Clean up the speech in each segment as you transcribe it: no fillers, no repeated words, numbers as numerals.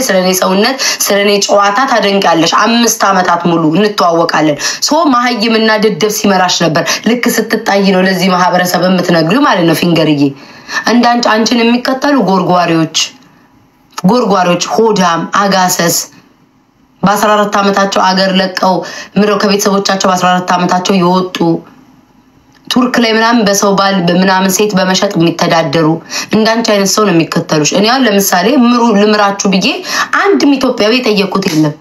ስለኔ ሰውነት ስለኔ ጨዋታ ታደንቃለሽ 5 አመታት ሙሉ እንተዋወቃለን ሶ ማህይምና ደደብ ሲመራሽ ነበር ልክ ስትጣይ ነው ለዚህ ማህበረሰብ የምትነግሪው ማለት ነው ፊንገርዬ አንዳንድ አንቺን የሚከተሉ ጎርጓሪዎች ሆዳም አጋሰስ በ14 አመታቸው አገር ለቀው ምሮ ከቤተሰቦቻቸው በ14 አመታቸው ይወጡ ቱርክ ላይ ምናምን በሰው ባል ምናምን ሴት በመሸጥ የሚተዳደሩ እንዳንቺ አይነት ሰው ነው የሚከተሉሽ እኔ አሁን ለምሳሌ ልምራችሁ ብዬ አንድም ኢትዮጵያዊ ጠየቁት የለም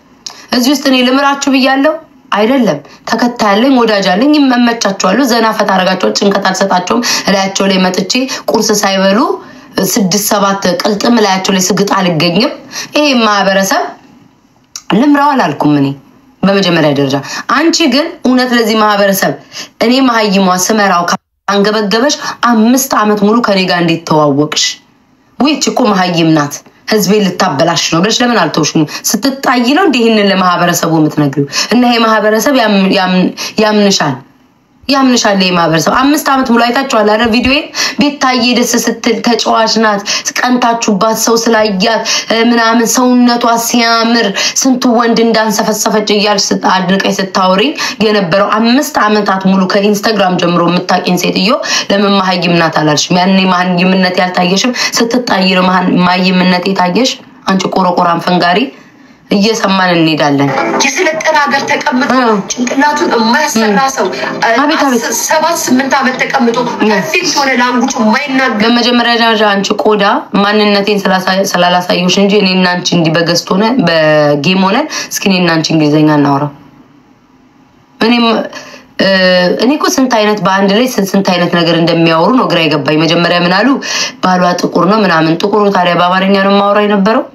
እዚህ ውስጥ እኔ ልምራችሁ ብያለሁ አይደለም ተከታያለኝ ወዳጃለኝ ይመመቻቸዋል ዘና ፈታ አረጋቸው ጭንቀት አልሰጣቸውም እላያቸው ላይ መጥቼ ቁርስ ሳይበሉ 6-7 ቅልጥም እላያቸው ላይ ስግጥ አልገኝም ይሄ ማህበረሰብ ልምራው አላልኩም እኔ በመጀመሪያ ደረጃ አንቺ ግን እውነት ለዚህ ማህበረሰብ እኔ ማህይሟ ስመራው አንገበገበሽ 5 አመት ሙሉ ከኔ ጋር እንዴት ተዋወቅሽ ወይስ እኮ ማህይም ናት ህዝቤ ልታበላሽ ነው ብለሽ ለምን አልተውሽኝ ስትጣይ ነው እንዲህንን ለማህበረሰቡ የምትነግሪው እና ይሄ ማህበረሰብ ያምንሻል ይሄ ማህበረሰብ 5 አመት ሙሉ አይታችኋል አይደል ቪዲዮዬ ቤታዬ ደስ ስትል ተጫዋች ናት ቀንታችሁባት ሰው ስላያት ምናምን ሰውነቷ ሲያምር ስንቱ ወንድ እንዳንሰፈሰፈች እያልሽ አድንቀይ ስታወሪ የነበረው 5 አመታት ሙሉ ከኢንስታግራም ጀምሮ የምታቂን ሴትዮ ለምን ማህይም ናት አላልሽም ያኔ ማህይምነት ያልታየሽም ስትጣይ ነው ማህይምነት የታየሽ አንቺ ቆረቆራን ፈንጋሪ እየሰማን እንሄዳለን የስለጠና ሀገር ተቀምጦ ጭንቅላቱን የማያሰራ ሰው 7-8 አመት ተቀምጦ ፐርፌክት ሆነ ላንጉጭ የማይናገር በመጀመሪያ ደረጃ አንቺ ቆዳ ማንነቴን ስላላሳየሁሽ እንጂ እኔና አንቺ እንዲ በገስት ሆነ በጌም ሆነ እስኪ እኔና አንቺ እንግሊዘኛ እናወራ እኔ እኮ ስንት አይነት በአንድ ላይ ስንት አይነት ነገር እንደሚያወሩ ነው ግራ ይገባኝ መጀመሪያ ምን አሉ ባሏ ጥቁር ነው ምናምን ጥቁሩ ታዲያ በአማርኛ ነው ማወራ የነበረው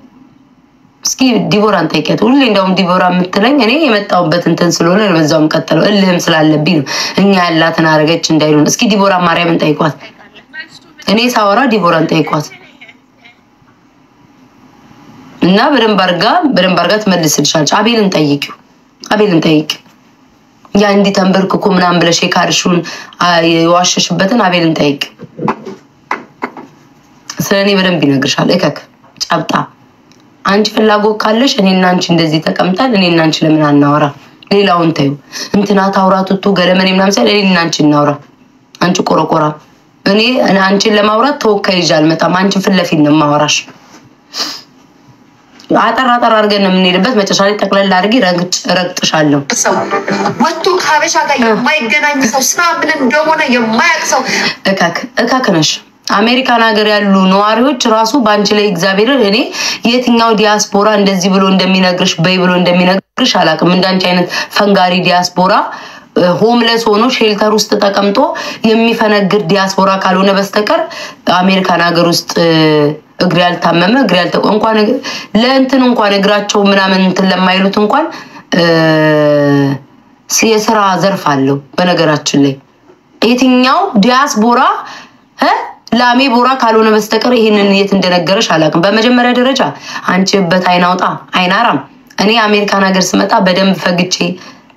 እስኪ ዲቦራን ጠይቀት ሁሌ እንደውም ዲቦራ የምትለኝ እኔ የመጣውበት እንትን ስለሆነ በዛውም ቀጠለው እልህም ስላለብኝ ነው እኛ ያላትን አረገች እንዳይሉን እስኪ ዲቦራ ማርያምን ጠይቋት እኔ ሳወራ ዲቦራን ጠይቋት እና በደንብ አርጋ ትመልስልሻለች አቤልን ጠይቂ ያ እንዲ ተንበርክኮ ምናምን ብለሽ የካርሹን የዋሸሽበትን አቤልን ጠይቂ ስለኔ በደንብ ይነግርሻል እከክ ጫብጣ አንቺ ፍላጎት ካለሽ እኔና አንቺ እንደዚህ ተቀምጠን እኔና አንቺ ለምን አናወራ ሌላውን ታዩ እንትና ታውራቱቱ ገለመኔ ምናምን ሳይል እኔና አንቺ እናወራ አንቺ ቆረቆራ እኔ አንቺን ለማውራት ተወካይ ይጃል መጣም አንቺ ፍለፊት ነው ማወራሽ አጠራ አርገን የምንሄድበት መጨረሻ ላይ ጠቅለል አድርጊ ረግጥሻለሁ ወጥቶ ከሀበሻ ጋር የማይገናኝ ሰው ስራ ምን እንደሆነ የማያውቅ ሰው እካክ ነሽ አሜሪካን ሀገር ያሉ ነዋሪዎች ራሱ ባንቺ ላይ እግዚአብሔር እኔ የትኛው ዲያስፖራ እንደዚህ ብሎ እንደሚነግርሽ ብሎ እንደሚነግርሽ አላቅም እንዳንቺ አይነት ፈንጋሪ ዲያስፖራ ሆምለስ ሆኖ ሼልተር ውስጥ ተቀምጦ የሚፈነግር ዲያስፖራ ካልሆነ በስተቀር አሜሪካን ሀገር ውስጥ እግር ያልታመመ እግር ያልተቆ እንኳን ለእንትን እንኳን እግራቸው ምናምን እንትን ለማይሉት እንኳን የሥራ ዘርፍ አለው በነገራችን ላይ የትኛው ዲያስፖራ ላሜ ቦራ ካልሆነ በስተቀር ይሄንን የት እንደነገረሽ አላቅም በመጀመሪያ ደረጃ አንቺ በታይናውጣ አይናራም እኔ አሜሪካን ሀገር ስመጣ በደንብ ፈግጬ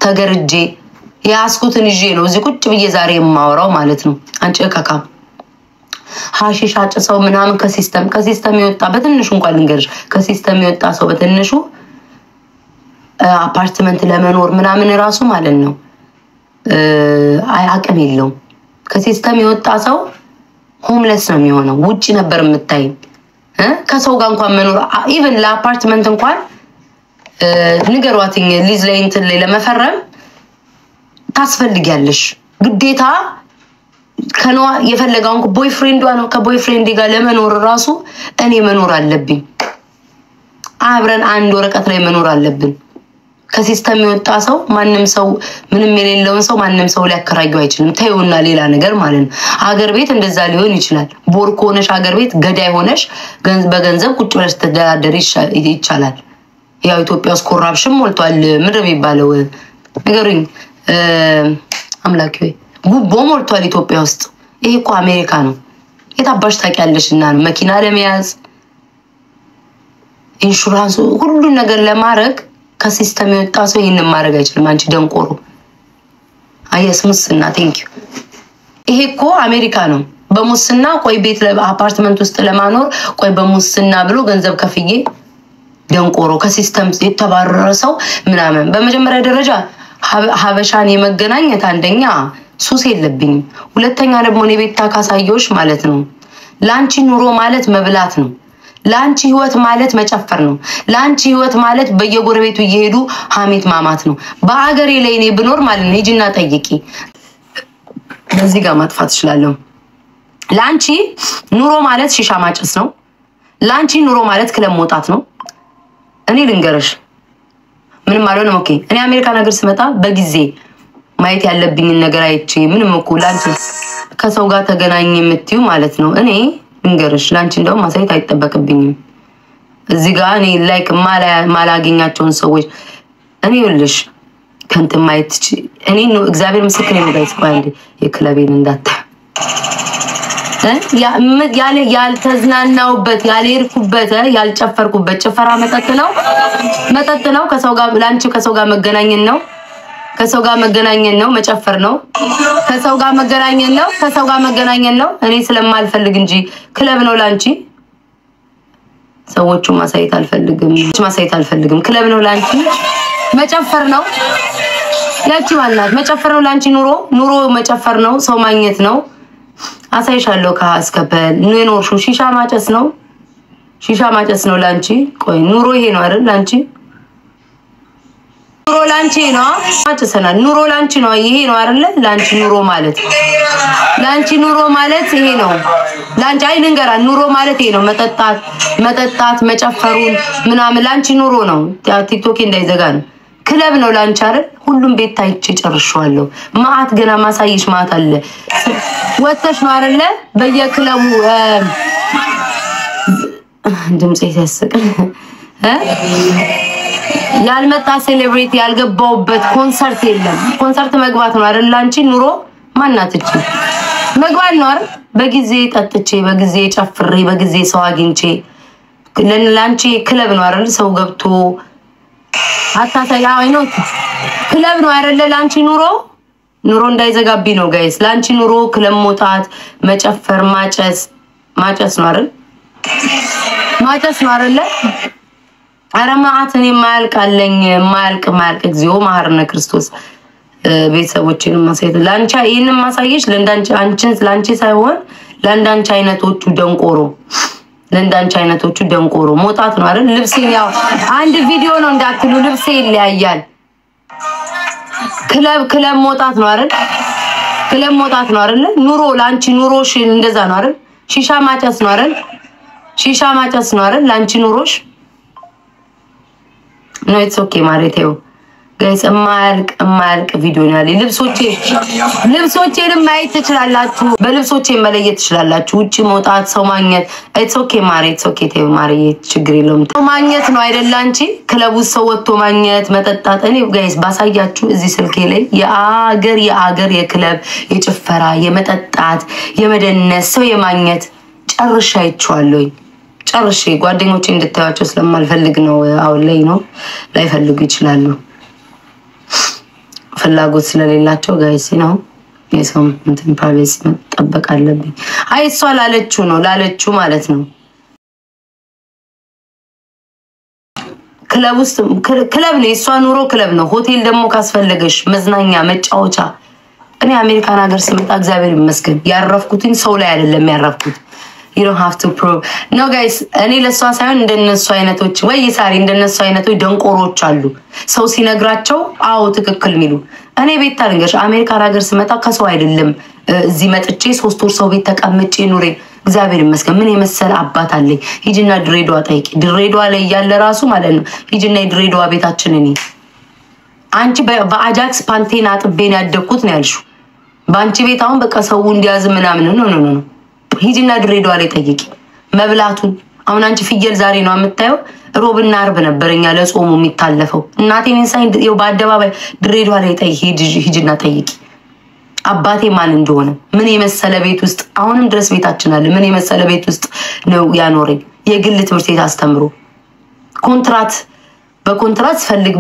ተገርጄ ያስኩትን ይዤ ነው እዚህ ቁጭ ብዬ ዛሬ የማወራው ማለት ነው አንቺ እካካ ሐሺሽ አጭሰው ምናምን ከሲስተም ይወጣ በትንሹ እንኳን ልንገርሽ ከሲስተም ይወጣ ሰው በትንሹ አፓርትመንት ለመኖር ምናምን ራሱ ማለት ነው አቅም የለውም ከሲስተም ይወጣ ሰው ሆምለስ ነው የሚሆነው ውጪ ነበር የምታይ ከሰው ጋር እንኳን መኖር ኢቭን ለአፓርትመንት እንኳን ንገሯትኝ ሊዝ ላይ እንትን ላይ ለመፈረም ታስፈልጊያለሽ ግዴታ ከነዋ የፈለጋውን ቦይፍሬንዷ ነው ከቦይፍሬንድ ጋር ለመኖር ራሱ እኔ መኖር አለብኝ አብረን አንድ ወረቀት ላይ መኖር አለብን ከሲስተም ይወጣ ሰው ማንንም ሰው ምንም የሌለውን ሰው ማንንም ሰው ሊያከራየው አይችልም ታዩና ሌላ ነገር ማለት ነው ሀገር ቤት እንደዛ ሊሆን ይችላል ቦርኮ ሆነሽ ሀገር ቤት ገዳይ ሆነሽ በገንዘብ ቁጭ ብለሽ ተደራደሪ ይቻላል ያው ኢትዮጵያ ውስጥ ኮራፕሽን ሞልቷል ምንድነው የሚባለው ነገሩኝ አምላክ ወይ ጉቦ ሞልቷል ኢትዮጵያ ውስጥ ይሄ እኮ አሜሪካ ነው የታባሽ ታውቂያለሽና ነው መኪና ለመያዝ ኢንሹራንስ ሁሉ ነገር ለማድረግ ከሲስተም የወጣ ሰው ይሄንን ማድረግ አይችልም አንቺ ደንቆሮ አየስ ሙስና ቴንክ ዩ ይሄ እኮ አሜሪካ ነው በሙስና ቆይ ቤት ለአፓርትመንት ውስጥ ለማኖር ቆይ በሙስና ብሎ ገንዘብ ከፍዬ ደንቆሮ ከሲስተም የተባረረ ሰው ምናምን በመጀመሪያ ደረጃ ሀበሻን የመገናኘት አንደኛ ሱስ የለብኝም። ሁለተኛ ደግሞ እኔ ቤታ ካሳየሁሽ ማለት ነው ላንቺ ኑሮ ማለት መብላት ነው። ላንቺ ህይወት ማለት መጨፈር ነው። ላንቺ ህይወት ማለት በየጎረቤቱ እየሄዱ ሐሜት ማማት ነው። በአገሬ ላይ እኔ ብኖር ማለት ነው ሂጂና ጠይቂ። በዚህ ጋር ማጥፋት እችላለሁ። ላንቺ ኑሮ ማለት ሺሻ ማጨስ ነው። ላንቺ ኑሮ ማለት ክለብ መውጣት ነው። እኔ ልንገርሽ ምንም አልሆነም። ኦኬ እኔ አሜሪካ ነገር ስመጣ በጊዜ ማየት ያለብኝን ነገር አይቼ ምንም እኮ ላንቺ ከሰው ጋር ተገናኝ የምትዩ ማለት ነው። እኔ ልንገርሽ ላንቺ እንደውም ማሳየት አይጠበቅብኝም። እዚህ ጋር እኔ ላይክ ማላገኛቸውን ሰዎች እኔ ይልሽ ከንት ማየት እኔ ነው እግዚአብሔር ምስክር ነው። ጋይስ ባንዴ የክለቤን እንዳታ ያልተዝናናውበት ያልሄድኩበት ያልጨፈርኩበት ጭፈራ መጠጥ ነው። ከሰው ጋር ላንቺ ከሰው ጋር መገናኘት ነው። ከሰው ጋር መገናኘት ነው። መጨፈር ነው። ከሰው ጋር መገናኘት ነው። እኔ ስለማልፈልግ እንጂ ክለብ ነው ላንቺ። ሰዎቹ ማሳየት አልፈልግም። ክለብ ነው ላንቺ። መጨፈር ነው። ያቺ ማለት መጨፈር ነው ላንቺ። ኑሮ መጨፈር ነው። ሰው ማግኘት ነው። አሳይሻለሁ ከአስከበል ኑሮሹ ሺሻ ማጨስ ነው ላንቺ። ቆይ ኑሮ ይሄ ነው አይደል ላንቺ? ኑሮ ላንቺ ነው ማጨሰናል። ኑሮ ላንቺ ነው ይሄ ነው አይደል ላንቺ? ኑሮ ማለት ይሄ ነው ላንቺ። አይ ልንገራ ኑሮ ማለት ይሄ ነው። መጠጣት መጨፈሩን ምናምን ላንቺ ኑሮ ነው። ቲክቶክ እንዳይዘጋ ነው። ክለብ ነው ላንቺ አይደል? ሁሉም ቤት ታይቼ ጨርሻለሁ። ማአት ገና ማሳይሽ ማአት አለ። ወጥተሽ ነው አይደል በየክለቡ ድምጽ ያስቅ ያልመጣ ሴሌብሪቲ ያልገባውበት ኮንሰርት የለም። ኮንሰርት መግባት ነው አይደል ላንቺ ኑሮ? ማናትቺ መግባት ነው አይደል? በጊዜ ጠጥቼ በጊዜ ጨፍሬ በጊዜ ሰው አግኝቼ ላንቺ ክለብ ነው አይደል? ሰው ገብቶ አታሳያ አይኖ ክለብ ነው አይደል ላንቺ ኑሮ እንዳይዘጋቢ ነው ጋይስ። ላንቺ ኑሮ ክለብ መውጣት መጨፈር ማጨስ ነው አይደል? ማጨስ ነው አይደል? አረማዓትን የማያልቅ እግዚኦ መሐረነ ክርስቶስ። ቤተሰቦችን ማሳየት ላንቺ ይሄንን ማሳየሽ ላንቺ ሳይሆን ለአንዳንቺ አይነቶቹ ደንቆሮ መውጣት ነው አይደል? ልብስ ያው አንድ ቪዲዮ ነው እንዳትሉ ልብስ ይለያያል። ክለብ መውጣት ነው አይደል? ኑሮ ላንቺ ኑሮሽ እንደዛ ነው አይደል? ሺሻ ማጨስ ነው አይደል? ላንቺ ኑሮሽ ነው። ኢትስ ኦኬ ማለቴው ጋይስ የማያልቅ ቪዲዮ ነው ያለኝ። ልብሶቼንም ማየት ትችላላችሁ። በልብሶቼ መለየት ትችላላችሁ። ውጪ መውጣት ሰው ማግኘት ኢትስ ኦኬ ኢትስ ኦኬ ተይው ማርዬ ችግር የለውም። ሰው ማግኘት ነው አይደል አንቺ? ክለብ ውስጥ ሰው ወጥቶ ማግኘት መጠጣት። እኔ ጋይስ ባሳያችሁ እዚህ ስልኬ ላይ የአገር የክለብ የጭፈራ የመጠጣት የመደነስ ሰው የማግኘት ጨርሻ አይቼዋለሁኝ። ጓደኞቼ እንድታያቸው ስለማልፈልግ ነው። አሁን ላይ ነው ላይፈልጉ ይችላሉ። ፍላጎት ስለሌላቸው ጋይስ ነው የሰው እንትን ፕራይቬሲ መጠበቅ አለብኝ። አይ እሷ ላለችው ማለት ነው። ክለብ ነው የሷ ኑሮ ክለብ ነው። ሆቴል ደግሞ ካስፈለገሽ መዝናኛ መጫወቻ። እኔ አሜሪካን ሀገር ስመጣ እግዚአብሔር ይመስገን ያረፍኩትኝ ሰው ላይ አይደለም ያረፍኩት። you don't have to prove no guys። እኔ ለሷ ሳይሆን እንደነሱ አይነቶች ወይ ሳሪ እንደነሱ አይነቶች ደንቆሮች አሉ። ሰው ሲነግራቸው አዎ ትክክል ሚሉ። እኔ ቤት ታንገሽ አሜሪካን ሀገር ስመጣ ከሰው አይደለም እዚህ መጥቼ 3 ወር ሰው ቤት ተቀምጬ ኑሬ እግዚአብሔር ይመስገን ምን የመሰለ አባት አለኝ። ሂጂና ድሬዳዋ ጠይቂ። ድሬዳዋ ላይ ያለ ራሱ ማለት ነው። ሂጂና ድሬዳዋ ቤታችን እኔ አንቺ በአጃክስ ፓንቴና አጥቤን ያደኩት ነው ያልሽው። በአንቺ ቤት አሁን በቃ ሰው እንዲያዝ ምናምን ነው። ሂጂና ድሬዳዋ ላይ ጠይቂ መብላቱን። አሁን አንቺ ፍየል ዛሬ ነው የምታየው። ሮብና አርብ ነበርኛ ለጾሙ የሚታለፈው። እናቴን ሳይንድ ይው በአደባባይ ድሬዳዋ ላይ ሂጂና ጠይቂ አባቴ ማን እንደሆነ። ምን የመሰለ ቤት ውስጥ አሁንም ድረስ ቤታችን አለ። ምን የመሰለ ቤት ውስጥ ነው ያኖረኝ። የግል ትምህርት ቤት አስተምሮ በኮንትራት ፈልግ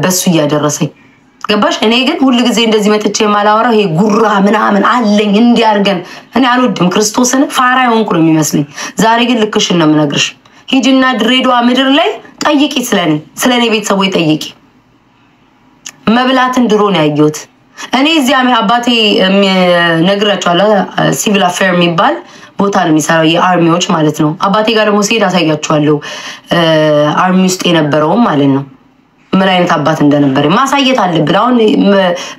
በሱ እያደረሰኝ ገባሽ? እኔ ግን ሁሉ ጊዜ እንደዚህ መጥቼ ማላወራው ይሄ ጉራ ምናምን አለኝ እንዲያርገን እኔ አልወድም። ክርስቶስን ፋራ የሆንኩ ነው የሚመስለኝ። ዛሬ ግን ልክሽን ነው የምነግርሽ። ሂጂና ድሬዳዋ ምድር ላይ ጠይቂ ስለኔ ቤተሰቦች ጠይቂ። መብላትን ድሮ ነው ያየሁት እኔ እዚያ አባቴ ነግራቸዋለሁ ሲቪል አፌር የሚባል ቦታ ነው የሚሰራው የአርሚዎች ማለት ነው። አባቴ ጋር ደግሞ ሲሄድ አሳያቸዋለሁ አርሚ ውስጥ የነበረውም ማለት ነው ምን አይነት አባት እንደነበረ ማሳየት አለብን። አሁን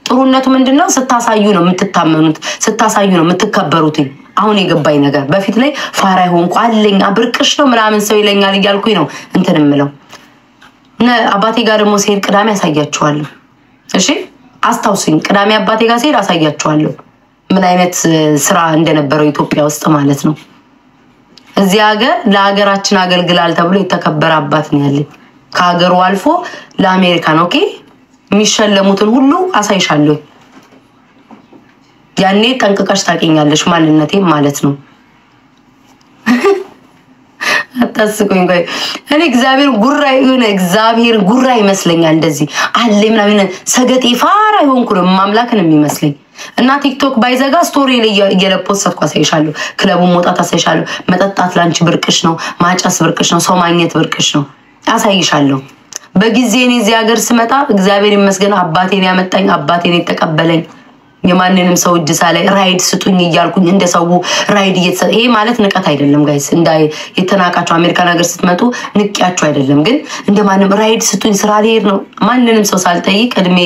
ጥሩነቱ ምንድነው? ስታሳዩ ነው የምትታመኑት፣ ስታሳዩ ነው የምትከበሩት። አሁን የገባኝ ነገር በፊት ላይ ፋራ ሆንኩ አለኝ አብርቅሽ ነው ምናምን ሰው ይለኛል እያልኩኝ ነው እንትን እምለው። አባቴ ጋር ደግሞ ሲሄድ ቅዳሜ አሳያቸዋለሁ። እሺ አስታውሱኝ፣ ቅዳሜ አባቴ ጋር ሲሄድ አሳያቸዋለሁ ምን አይነት ስራ እንደነበረው ኢትዮጵያ ውስጥ ማለት ነው። እዚህ ሀገር ለሀገራችን አገልግላል ተብሎ የተከበረ አባት ነው ያለኝ። ከሀገሩ አልፎ ለአሜሪካን ኦኬ የሚሸለሙትን ሁሉ አሳይሻለሁ። ያኔ ጠንቅቀሽ ታውቂኛለሽ ማንነቴን ማለት ነው። አታስቁኝ ቆይ እኔ እግዚአብሔር ጉራ ይመስለኛል እንደዚህ አለ ምናምን ሰገጤ ፋራ ይሆንኩ ነው ማምላክን የሚመስለኝ። እና ቲክቶክ ባይዘጋ ስቶሪ ላይ እየለፖስትኩ አሳይሻለሁ። ክለቡን መውጣት አሳይሻለሁ። መጠጣት ላንቺ ብርቅሽ ነው፣ ማጨስ ብርቅሽ ነው፣ ሰው ማግኘት ብርቅሽ ነው አሳይሻለሁ። በጊዜ እኔ እዚህ ሀገር ስመጣ እግዚአብሔር ይመስገን አባቴን ያመጣኝ አባቴን የተቀበለኝ የማንንም ሰው እጅ ሳላይ ራይድ ስጡኝ እያልኩኝ እንደ ሰው ራይድ እየተሰጠ ይሄ ማለት ንቀት አይደለም ጋይስ። እንዳይ የተናቃቸው አሜሪካን ሀገር ስትመጡ ንቅያቸው አይደለም፣ ግን እንደማንም ራይድ ስጡኝ ስራ ልሄድ ነው ማንንም ሰው ሳልጠይቅ እድሜ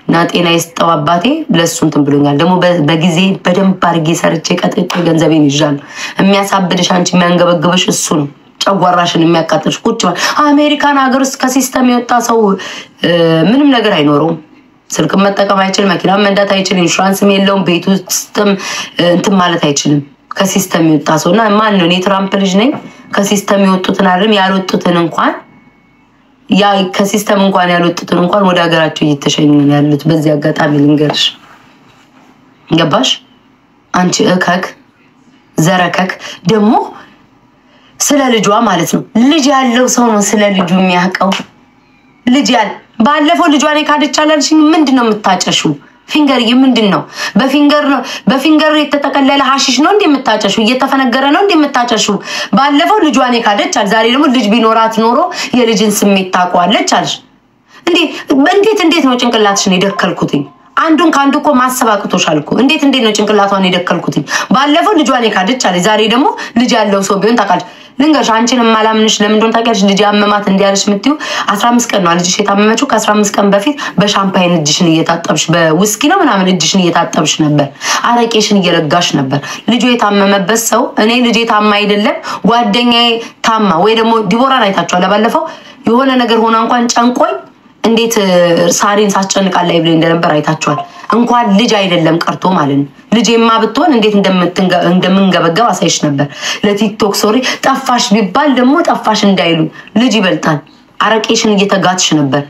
እና ጤና ይስጠው አባቴ ለሱ እንትን ብሎኛል። ደግሞ በጊዜ በደንብ አድርጌ ሰርቼ ቀጥቼ ገንዘቤን ይዣለሁ። የሚያሳብድሽ አንቺ የሚያንገበግብሽ እሱ ነው። ጨጓራሽን የሚያቃጥልሽ ቁጭ አሜሪካን ሀገር ውስጥ ከሲስተም የወጣ ሰው ምንም ነገር አይኖረውም። ስልክ መጠቀም አይችልም፣ መኪና መንዳት አይችልም፣ ኢንሹራንስም የለውም፣ ቤት ውስጥም እንትን ማለት አይችልም። ከሲስተም የወጣ ሰውና ማን ነው? እኔ ትራምፕ ልጅ ነኝ። ከሲስተም የወጡትን አይደለም ያልወጡትን እንኳን ከሲስተም እንኳን ያልወጡትን እንኳን ወደ ሀገራቸው እየተሸኙ ነው ያሉት። በዚህ አጋጣሚ ልንገርሽ፣ ገባሽ አንቺ እከክ ዘረከክ ደግሞ ስለ ልጇ ማለት ነው። ልጅ ያለው ሰው ነው ስለ ልጁ የሚያውቀው። ልጅ ያለ ባለፈው ልጇን ካደቻላልሽኝ ምንድነው የምታጨሹ? ፊንገር ምንድነው? በፊንገር የተጠቀለለ ሐሺሽ ነው እንደምታጨሹ? እየተፈነገረ ነው እንደምታጨሹ? ባለፈው ልጇን ካደቻል፣ ዛሬ ደግሞ ልጅ ቢኖራት ኖሮ የልጅን ስሜት ታቋለች አልሽ እንዴ? እንዴት ነው ጭንቅላትሽን የደከልኩትኝ? አንዱን ካንዱ እኮ ማሰብ አቅቶሻል እኮ። እንዴት ነው ጭንቅላቷን የደከልኩትኝ? ባለፈው ልጇን ካደቻል፣ ዛሬ ደግሞ ልጅ ያለው ሰው ቢሆን ታውቃለሽ። ልንገርሽ አንቺን ማላምንሽ ለምን እንደሆነ ታውቂያለሽ? ልጅ አመማት እንዲያለሽ የምትይው 15 ቀን ነው ልጅሽ የታመመችው። ከ15 ቀን በፊት በሻምፓይን እጅሽን እየታጠብሽ በውስኪ ነው ምናምን እጅሽን እየታጠብሽ ነበር፣ አረቄሽን እየለጋሽ ነበር። ልጁ የታመመበት ሰው እኔ ልጄ ታማ አይደለም ጓደኛዬ ታማ ወይ ደግሞ ዲቦራን አይታችኋል። ባለፈው የሆነ ነገር ሆና እንኳን ጨንቆኝ እንዴት ሳሪን ሳስጨንቃል ላይ ብለ እንደነበር አይታችኋል። እንኳን ልጅ አይደለም ቀርቶ ማለት ነው። ልጄማ ብትሆን እንዴት እንደምንገበገብ አሳይሽ ነበር ለቲክቶክ ሶሪ። ጠፋሽ ቢባል ደግሞ ጠፋሽ እንዳይሉ ልጅ ይበልጣል። አረቄሽን እየተጋትሽ ነበር።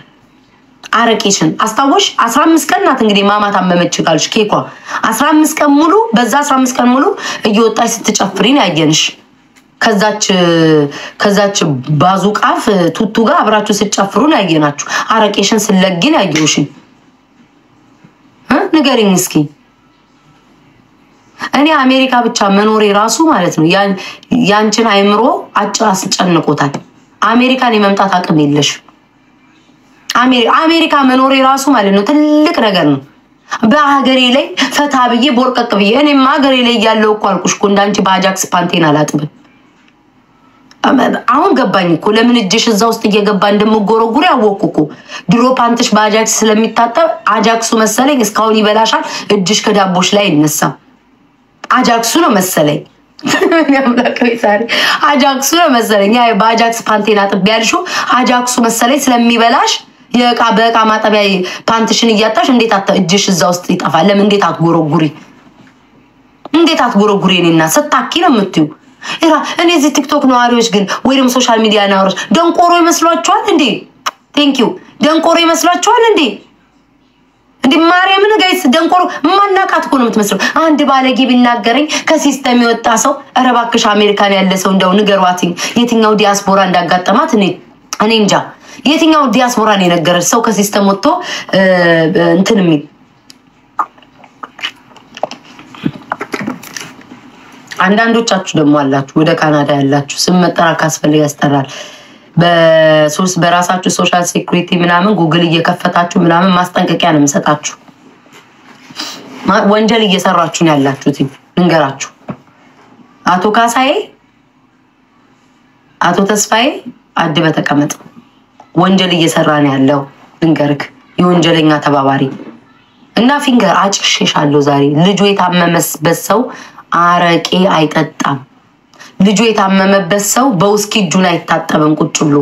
አረቄሽን አስታወሽ? 15 ቀን ናት እንግዲህ ማማ ታመመች ካልሽ ኬኳ 15 ቀን ሙሉ በዛ 15 ቀን ሙሉ እየወጣሽ ስትጨፍሪን ያየንሽ። ከዛች ባዙቃፍ ቱቱ ጋር አብራችሁ ስትጨፍሩን ያየናችሁ። አረቄሽን ስለግን ያየውሽ ንገሪኝ እስኪ። እኔ አሜሪካ ብቻ መኖሬ ራሱ ማለት ነው ያንቺን አይምሮ አስጨንቆታል። አሜሪካን የመምጣት አቅም የለሽ። አሜሪካ መኖሬ ራሱ ማለት ነው ትልቅ ነገር ነው። በሀገሬ ላይ ፈታ ብዬ ቦርቀቅ ብዬ እኔማ ሀገሬ ላይ ያለው እኮ አልኩሽ እኮ እንዳንቺ በአጃክስ ፓንቴን አላጥብም። አሁን ገባኝ እኮ ለምን እጅሽ እዛ ውስጥ እየገባ እንደምጎረጉር ያወቅኩ እኮ። ድሮ ፓንትሽ በአጃክስ ስለሚታጠብ አጃክሱ መሰለኝ እስካሁን ይበላሻል። እጅሽ ከዳቦሽ ላይ ይነሳ አጃክሱ ነው መሰለኝ። አጃክሱ ነው መሰለኝ። ያ በአጃክስ ፓንቴን አጥብ ያልሽው አጃክሱ መሰለኝ ስለሚበላሽ በእቃ ማጠቢያ ፓንትሽን እያጣሽ እንዴት እጅሽ እዛ ውስጥ ይጠፋል? ለምን እንዴት አትጎረጉሪ? እኔና ስታኪ ነው የምትዩ። እኔ እዚህ ቲክቶክ ነዋሪዎች ግን ወይም ሶሻል ሚዲያ ነዋሪዎች ደንቆሮ ይመስሏችኋል እንዴ? ቴንኪዩ ደንቆሮ ይመስሏችኋል እንዴ? እንዴ ማርያምን ጋይስ ደንቆሮ ማናቃት እኮ ነው የምትመስለው። አንድ ባለጌ ቢናገረኝ ከሲስተም የወጣ ሰው ኧረ እባክሽ አሜሪካን ያለ ሰው እንደው ንገሯትኝ የትኛው ዲያስፖራ እንዳጋጠማት እኔ እንጃ። የትኛው ዲያስፖራ ነው የነገረሽ ሰው ከሲስተም ወጥቶ እንትን የሚል አንዳንዶቻችሁ ደግሞ አላችሁ ወደ ካናዳ ያላችሁ ስም መጠራት ካስፈልግ ያስጠራል። በራሳችሁ ሶሻል ሴኩሪቲ ምናምን ጉግል እየከፈታችሁ ምናምን ማስጠንቀቂያ ነው የምሰጣችሁ። ወንጀል እየሰራችሁ ነው ያላችሁት። ልንገራችሁ፣ አቶ ካሳዬ፣ አቶ ተስፋዬ አድበ ተቀመጥ። ወንጀል እየሰራ ነው ያለው። ልንገርክ፣ የወንጀለኛ ተባባሪ እና ፊንገር አጭሽሻለሁ ዛሬ። ልጁ የታመመበት ሰው አረቄ አይጠጣም። ልጁ የታመመበት ሰው በውስኪ እጁን አይታጠብም ቁጭ ብሎ።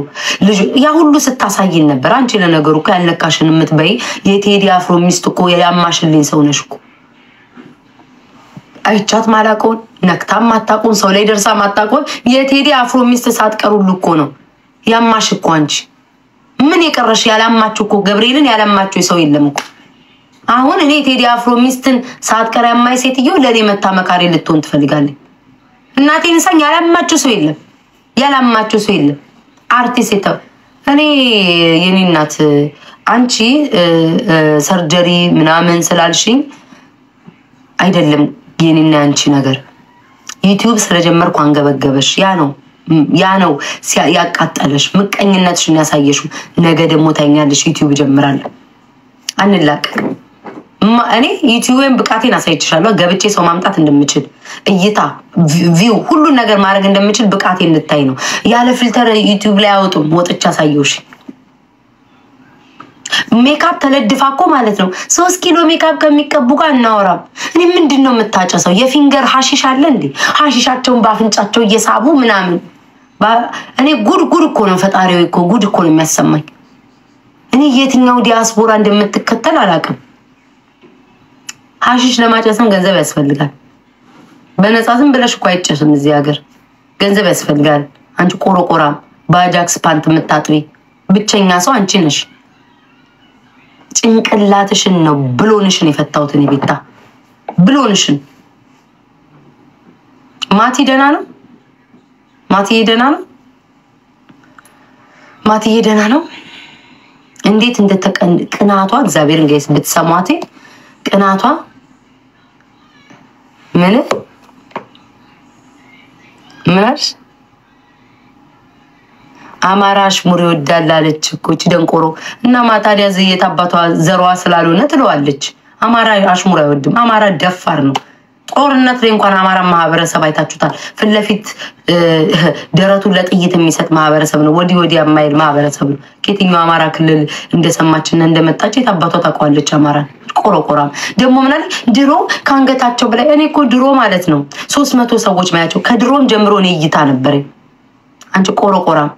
ልጁ ያ ሁሉ ስታሳይን ነበር። አንቺ ለነገሩ እኮ ያልነካሽን የምትበይ የቴዲ አፍሮ ሚስት እኮ ያማሽልኝ ሰው ነሽ እኮ። አይቻት ማላቆን ነክታም ማታቆን ሰው ላይ ደርሳ ማታቆን የቴዲ አፍሮ ሚስት ሳትቀር ሁሉ እኮ ነው ያማሽ እኮ። አንቺ ምን የቀረሽ? ያላማችሁ እኮ ገብርኤልን ያላማችሁ ሰው የለም እኮ። አሁን እኔ ቴዲ አፍሮ ሚስትን ሳትቀር ያማይ ሴትዮ ለኔ መታ መካሪ ልትሆን ትፈልጋለች። እናቴን እንሳኝ ያላማችሁ ሰው የለም፣ ያላማችሁ ሰው የለም። አርቲስት እኔ የኔ እናት አንቺ ሰርጀሪ ምናምን ስላልሽኝ አይደለም የኔና አንቺ ነገር ዩቲዩብ ስለጀመርኩ አንገበገበሽ። ያ ነው ያቃጠለሽ፣ ምቀኝነትሽን ያሳየሽ። ነገ ደግሞ ታኛለሽ ዩቲዩብ ጀምራለሁ አንላቀቅ። እኔ ዩቲዩብን ብቃቴን አሳይችሻለሁ። ገብቼ ሰው ማምጣት እንደምችል እይታ ቪው ሁሉን ነገር ማድረግ እንደምችል ብቃቴ እንድታይ ነው። ያለ ፊልተር ዩቲዩብ ላይ አወጡም ወጥቻ ሳየውሽ። ሜካፕ ተለድፋ እኮ ማለት ነው 3 ኪሎ ሜካፕ ከሚቀቡ ጋር እናወራም። እኔ ምንድነው የምታጨሰው? የፊንገር ሐሺሽ አለ እንዴ? ሐሺሻቸውን በአፍንጫቸው እየሳቡ ምናምን። እኔ ጉድ እኮ ነው ፈጣሪው እኮ ጉድ እኮ ነው የሚያሰማኝ። እኔ የትኛው ዲያስፖራ እንደምትከተል አላውቅም። ሐሺሽ ለማጨስም ገንዘብ ያስፈልጋል። በነፃ ዝም ብለሽ እኮ አይጨስም እዚህ ሀገር፣ ገንዘብ ያስፈልጋል። አንቺ ቆሮቆራም ባጃክስ ፓንት የምታጥቢ ብቸኛ ሰው አንቺ ነሽ። ጭንቅላትሽን ነው ብሎንሽን የፈታሁት እኔ ቤታ ብሎንሽን። ማቲ ደህና ነው? ማቲዬ ደህና ነው? ማቲዬ ደህና ነው? እንዴት ቅናቷ እግዚአብሔርን ጋይስ ብትሰሟት ቅናቷ ምንሽ አማራ አሽሙር ይወዳል አለች እኮ እቺ ደንቆሮ። እና ማታዲያ ዘየት አባቷ ዘሯ ስላልሆነ ትለዋለች። አማራ አሽሙር አይወድም። አማራ ደፋር ነው። ጦርነት ላይ እንኳን አማራ ማህበረሰብ አይታችሁታል። ፍለፊት ደረቱን ለጥይት የሚሰጥ ማህበረሰብ ነው። ወዲ የማይል ማህበረሰብ ነው። ከየትኛው አማራ ክልል እንደሰማችና እንደመጣች የታባቷ ታውቀዋለች። አማራ ቆሮቆራም ደግሞ ምናለ ድሮ ካንገታቸው በላይ እኔ እኮ ድሮ ማለት ነው 300 ሰዎች ማያቸው ከድሮም ጀምሮ እኔ እይታ ነበረኝ። አንቺ ቆሮቆራም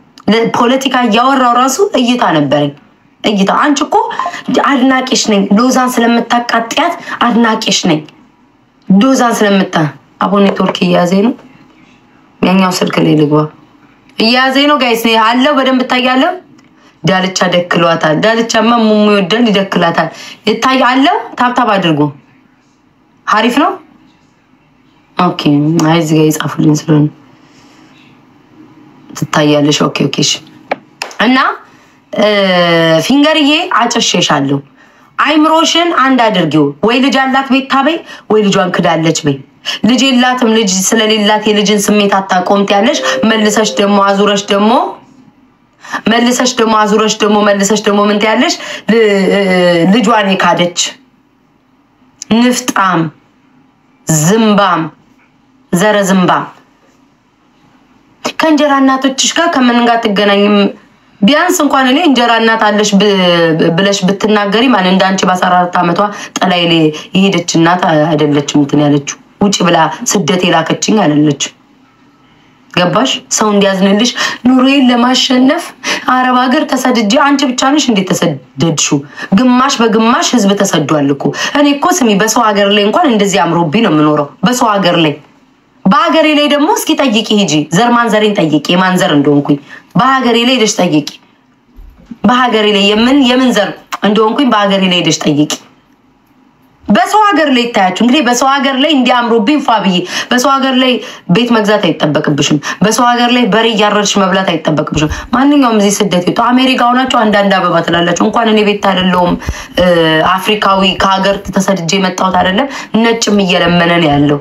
ፖለቲካ እያወራው ራሱ እይታ ነበረኝ። እይታ አንቺ እኮ አድናቂሽ ነኝ። ሎዛን ስለምታቃጥያት አድናቂሽ ነኝ። ዶዛን ስለምታ አቦ ኔትወርክ እያዘኝ ነው። ያኛው ስልክ ላይ ልግባ። እያዘኝ ነው ጋይስ አለው በደንብ ታያለው። ዳልቻ ደክሏታል። ዳልቻማ ሙሙ ይወደል ይደክላታል። ይታያል። ታብታብ አድርጉ። አሪፍ ነው። ኦኬ አይዚ ጋር ይጻፉልኝ ስለሆነ ትታያለሽ። ኦኬ እሺ። እና ፊንገርዬ አጨሸሻለሁ። አይምሮሽን አንድ አድርጊው። ወይ ልጅ አላት ቤት ታበይ፣ ወይ ልጇን ክዳለች በይ። ልጅ የላትም ልጅ ስለሌላት የልጅን ስሜት አታቆምት ያለሽ መልሰሽ ደግሞ አዙረሽ ደግሞ ምን ትያለሽ? ልጇን የካደች ንፍጣም ዝምባም ዘረ ዝምባም ከእንጀራ እናቶችሽ ጋር ከምን ጋር ትገናኝም? ቢያንስ እንኳን እኔ እንጀራ እናት አለሽ ብለሽ ብትናገሪ ማን እንዳንቺ በ14 ዓመቷ ጠላይ ላይ የሄደች እናት አይደለችም። እንትን ያለችው ውጪ ብላ ስደት የላከችኝ አይደለች። ገባሽ? ሰው እንዲያዝንልሽ ኑሮዬን ለማሸነፍ አረብ ሀገር ተሰድጄ አንቺ ብቻ ነሽ እንዴ ተሰደድሽው? ግማሽ በግማሽ ህዝብ ተሰዷል እኮ። እኔ እኮ ስሚ በሰው ሀገር ላይ እንኳን እንደዚህ አምሮብኝ ነው የምኖረው። በሰው ሀገር ላይ በሀገሬ ላይ ደግሞ እስኪ ጠይቂ ሂጂ። ዘር ማንዘሬን ጠይቂ የማን ዘር እንደሆንኩኝ በሀገሬ ላይ ሄደሽ ጠይቂ። በሀገሬ ላይ የምን ዘር እንደሆንኩኝ በሀገሬ ላይ ሄደሽ ጠይቂ። በሰው ሀገር ላይ ታያችሁ እንግዲህ በሰው ሀገር ላይ እንዲያምሩብኝ ፋብዬ በሰው ሀገር ላይ ቤት መግዛት አይጠበቅብሽም። በሰው ሀገር ላይ በሬ እያረድሽ መብላት አይጠበቅብሽም። ማንኛውም እዚህ ስደት ይወጣ አሜሪካ ሆናችሁ አንዳንድ አበባ ትላላችሁ። እንኳን እኔ ቤት አይደለሁም አፍሪካዊ ከሀገር ተሰድጄ መጣሁት አይደለም ነጭም እየለመነ ነው ያለው።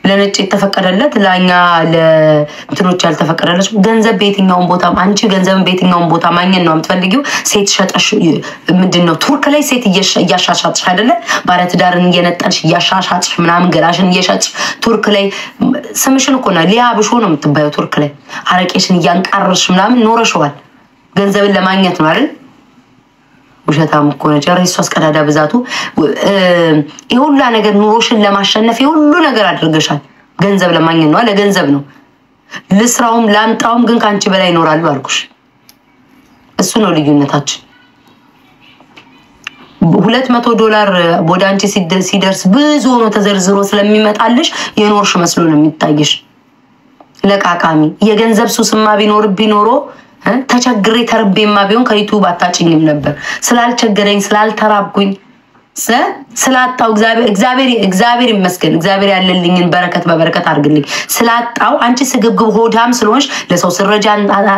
ለነጭ የተፈቀደለት ለኛ ለእንትኖች ያልተፈቀደለች ገንዘብ በየትኛውም ቦታ አንቺ ገንዘብን በየትኛውም ቦታ ማግኘት ነው የምትፈልጊው። ሴት ሸጠሽ ምንድነው ቱርክ ላይ ሴት እያሻሻጥሽ አይደለ? ባለ ትዳርን እየነጠልሽ እያሻሻጥሽ ምናምን ገላሽን እየሸጥሽ ቱርክ ላይ ስምሽን እኮ ነው ሊያብሾ ነው የምትባየው። ቱርክ ላይ አረቄሽን እያንቃረሽ ምናምን ኖረሽዋል። ገንዘብን ለማግኘት ነው አይደል? ውሸታም እኮ ነው ጨርሶ አስቀዳዳ ብዛቱ። ይሁላ ነገር ኑሮሽን ለማሸነፍ ይሁሉ ነገር አድርገሻል። ገንዘብ ለማግኘት ነው፣ ለገንዘብ ነው። ልስራውም ላምጣውም ግን ካንቺ በላይ ይኖራሉ አልኩሽ። እሱ ነው ልዩነታችን። $200 ወደ አንቺ ሲደርስ ብዙ ሆኖ ተዘርዝሮ ስለሚመጣልሽ የኖርሽ መስሎ ነው የሚታየሽ። ለቃቃሚ የገንዘብ ሱስማ ቢኖር ተቸግሬ ተርቤማ ቢሆን ከዩቲዩብ አታጭኝም ነበር። ስላልቸገረኝ ስላልተራብኩኝ ስላጣው እግዚአብሔር ይመስገን። እግዚአብሔር ያለልኝን በረከት በበረከት አድርግልኝ። ስላጣው አንቺ ስግብግብ ሆዳም ስለሆንሽ ለሰው ስረጃ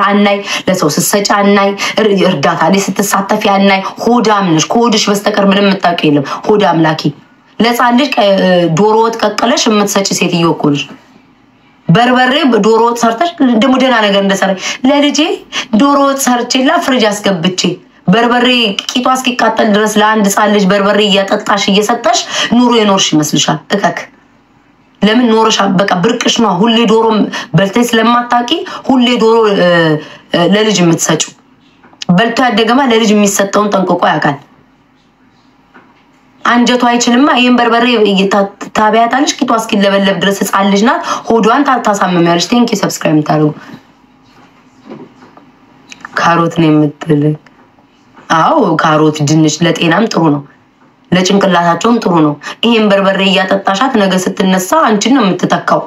አናይ፣ ለሰው ስሰጫ አናይ፣ እርዳታ ላይ ስትሳተፊ አናይ። ሆዳም ነሽ። ከሆድሽ በስተቀር ምንም የምታውቂ የለም። ሆዳም ላኪ ለጻን ልጅ ዶሮ ወጥ ቀቀለሽ የምትሰጪ ሴትዮ እኮ ነሽ። በርበሬ ዶሮ ወጥ ሰርተሽ ደሞ ደህና ነገር እንደሰራ ለልጄ ዶሮ ወጥ ሰርቼላ ፍሪጅ አስገብቼ በርበሬ ቂጧ እስኪቃጠል ድረስ ለአንድ ህፃን ልጅ በርበሬ እያጠጣሽ እየሰጠሽ ኑሮ የኖርሽ ይመስልሻል? እከክ ለምን ኖርሽ? በቃ ብርቅሽ ነው። ሁሌ ዶሮ በልተሽ ስለማታውቂ ሁሌ ዶሮ ለልጅ የምትሰጪው በልቶ ያደገማ ለልጅ የሚሰጠውን ጠንቅቆ ያውቃል። አንጀቷ አይችልማ። ይሄን በርበሬ ታቢያታለሽ ቂጧ እስኪለበለብ ድረስ ህፃን ልጅ ናት። ሆዷን ታሳምሚያለሽ። ቴንክ ዩ ሰብስክራይብ ታደርጉ። ካሮት ነው የምትል? አዎ ካሮት ድንች ለጤናም ጥሩ ነው፣ ለጭንቅላታቸውም ጥሩ ነው። ይሄን በርበሬ እያጠጣሻት ነገ ስትነሳ አንቺን ነው የምትተካው።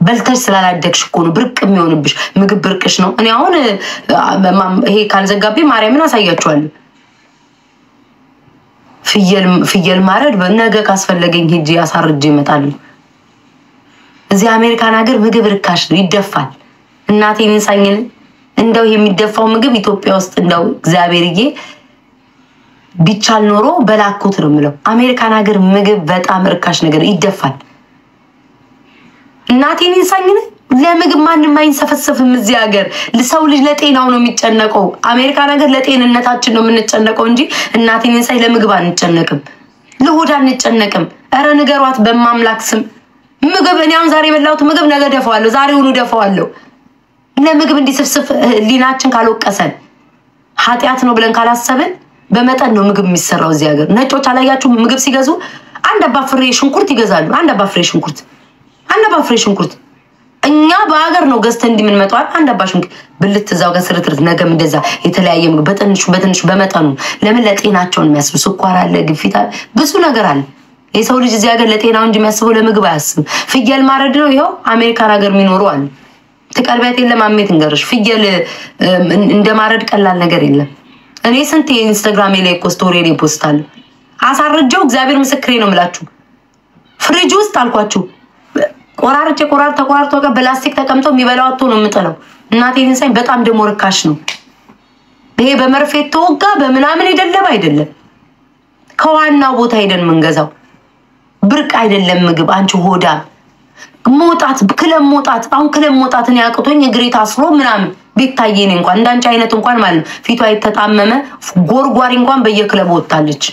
በልተሽ ስላላደግሽ እኮ ነው ብርቅ የሚሆንብሽ። ምግብ ብርቅሽ ነው። እኔ አሁን ይሄ ካልዘጋብኝ ማርያምን አሳያችኋለሁ። ፍየል ማረድ ነገ ካስፈለገኝ ሄጄ አሳርጄ እመጣለሁ። እዚህ አሜሪካን ሀገር ምግብ ርካሽ ነው፣ ይደፋል። እናቴን እንሳኝን እንደው የሚደፋው ምግብ ኢትዮጵያ ውስጥ እንደው እግዚአብሔርዬ ቢቻል ኖሮ በላኩት ነው የምለው። አሜሪካን ሀገር ምግብ በጣም ርካሽ ነገር ይደፋል። እናቴን እንሳኝን ለምግብ ማንም አይንሰፈሰፍም። እዚህ ሀገር ሰው ልጅ ለጤናው ነው የሚጨነቀው። አሜሪካን ሀገር ለጤንነታችን ነው የምንጨነቀው እንጂ እናቴን እንሳይ ለምግብ አንጨነቅም፣ ለሆድ አንጨነቅም። ኧረ ንገሯት በማምላክ ስም። ምግብ እኔ አሁን ዛሬ የበላሁት ምግብ ነገ ደፋዋለሁ፣ ዛሬውኑ ደፋዋለሁ። ለምግብ እንዲስፍስፍ ሊናችን ካልወቀሰን ኃጢአት ነው ብለን ካላሰብን በመጠን ነው ምግብ የሚሰራው እዚህ ሀገር። ነጮች አላያችሁ ምግብ ሲገዙ አንድ አባ ፍሬ ሽንኩርት ይገዛሉ። አንድ አባ ፍሬ ሽንኩርት እኛ በአገር ነው ገዝተን እንዲምንመጣው አንድ አባ ሽንኩርት ብልት እዛው ጋር ስርትርት ነገም እንደዛ የተለያየ ምግብ በትንሹ በመጠኑ። ለምን ለጤናቸውን የሚያስቡ ስኳር አለ፣ ግፊት አለ፣ ብዙ ነገር አለ። የሰው ልጅ እዚህ ሀገር ለጤናው እንጂ የሚያስበው ለምግብ አያስብም። ፍየል ማረድ ነው። ይኸው አሜሪካን ሀገር የሚኖሩ አሉ። ትቀርቢያት የለም አሜት እንገርሽ ፍየል እንደማረድ ቀላል ነገር የለም። እኔ ስንት ኢንስታግራም ላይ እኮ ስቶሪ ላይ ፖስታለሁ። አሳርጀው እግዚአብሔር ምስክሬ ነው የምላችሁ። ፍሪጅ ውስጥ አልኳችሁ ተቆራርጦ በላስቲክ ተቀምጦ የሚበላው አጥቶ ነው የምጥለው። እናቴን እንሳይ በጣም ደሞ ርካሽ ነው። ይሄ በመርፌ ተወጋ በምናምን አይደለም። ከዋናው ቦታ ሄደን መንገዛው ብርቅ አይደለም ምግብ። አንቺ ሆዳ ሞጣት ክለም ሞጣት አሁን ክለም ሞጣትን ያቅቶኝ እግሬ ታስሮ ምናምን ቤታዬን እንኳን እንዳንቺ አይነት እንኳን ማለት ነው ፊቷ የተጣመመ ጎርጓሪ እንኳን በየክለብ ወጣለች።